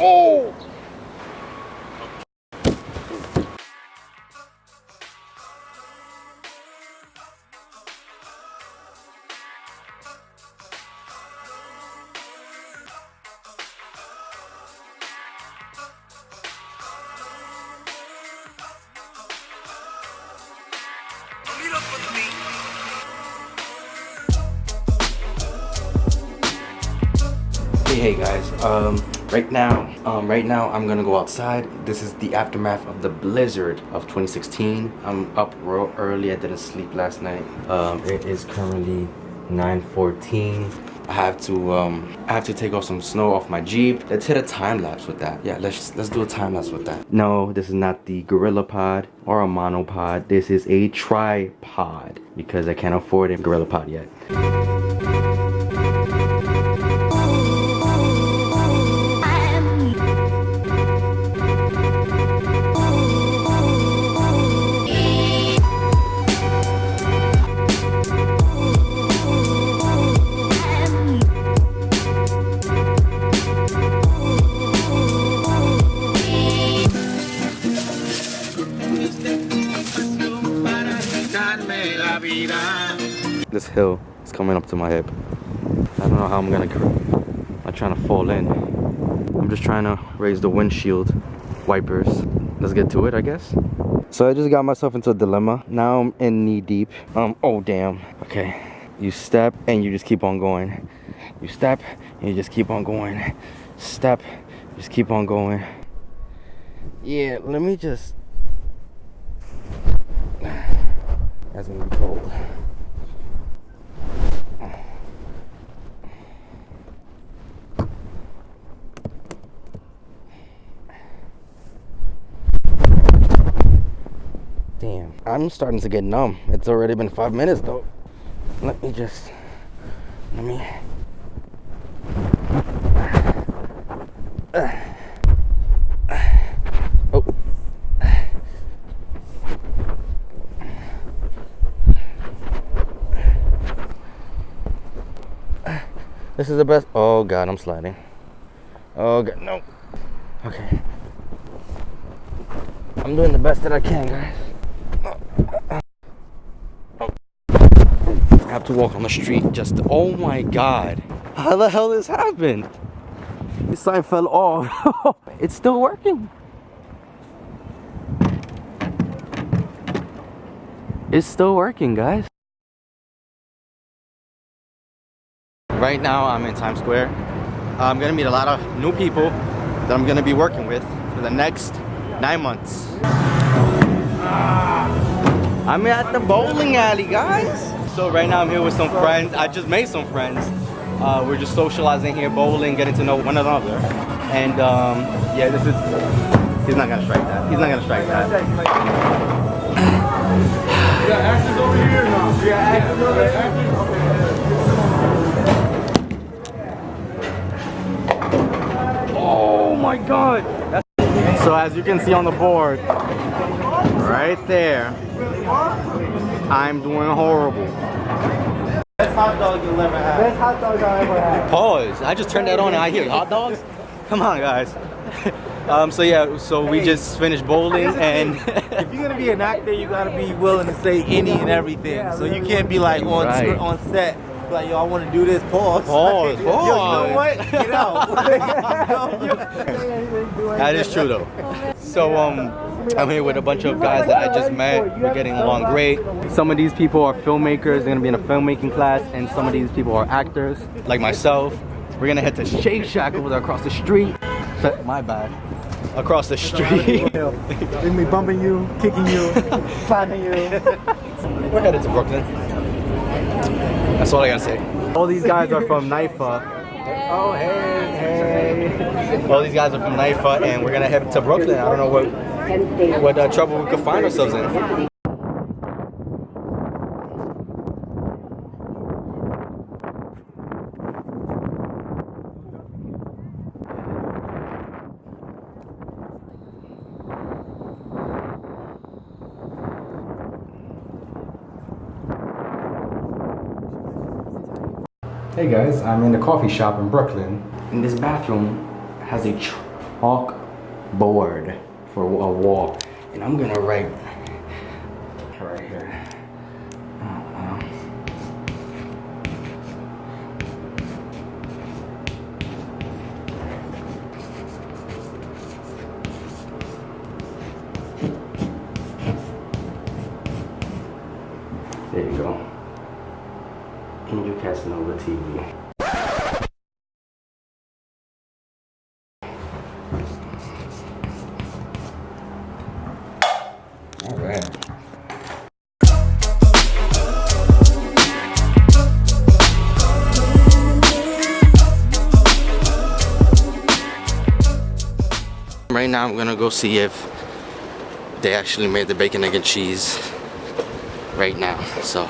Oh! Hey guys, right now I'm gonna go outside. This is the aftermath of the blizzard of 2016. I'm up real early. I didn't sleep last night. It is currently 9:14. I have to take off some snow off my Jeep. Let's hit a time lapse with that. Yeah, let's do a time lapse with that. No, this is not the Gorilla Pod or a monopod. This is a tripod because I can't afford a Gorilla Pod yet. This hill is coming up to my hip. I don't know how I'm trying to fall in. I'm just trying to raise the windshield wipers. Let's get to it, I guess. So I just got myself into a dilemma. Now I'm in knee deep. Oh damn. Okay. You step and you just keep on going. You step and you just keep on going. Step, just keep on going. Yeah, let me just. That's gonna be cold. Damn, I'm starting to get numb. It's already been 5 minutes though. Let me. Oh. This is the best. Oh God, I'm sliding. Oh God, no. Okay. I'm doing the best that I can, guys. I have to walk on the street just to, oh my God. How the hell this happened? This sign fell off. It's still working. It's still working, guys. Right now I'm in Times Square. I'm gonna meet a lot of new people that I'm gonna be working with for the next 9 months. I'm at the bowling alley, guys. So right now I'm here with some friends. I just made some friends. We're just socializing here, bowling, getting to know one another. And yeah, this is, he's not gonna strike that. He's not gonna strike that. You got actors over here? No. You got actors over there? Oh my God. So as you can see on the board, right there, I'm doing horrible. Best hot dog you'll ever have. Best hot dog I'll ever have. Pause. I just turned that on and I hear hot dogs? Come on, guys. So yeah, so we just finished bowling and if you're gonna be an actor, you gotta be willing to say any and everything. So you can't be like on set, like, yo, I want to do this. Pause. Pause. Yo, you know what? Get out. That is true though. So I'm here with a bunch of guys that I just met. We're getting along great. Some of these people are filmmakers. They're gonna be in a filmmaking class, and some of these people are actors, like myself. We're gonna head to Shake Shack over there across the street. My bad. Across the street. Leave me bumping you, kicking you, slapping you. We're headed to Brooklyn. That's all I gotta say. All these guys are from NYC. Oh, hey. All these guys are from NYC, and we're gonna head to Brooklyn. I don't know what trouble we could find ourselves in. Hey guys, I'm in a coffee shop in Brooklyn, and this bathroom has a chalk board for a wall, and I'm gonna write right here. There you go. Angel Casanova TV. All right. Right now I'm gonna go see if they actually made the bacon, egg, and cheese right now. So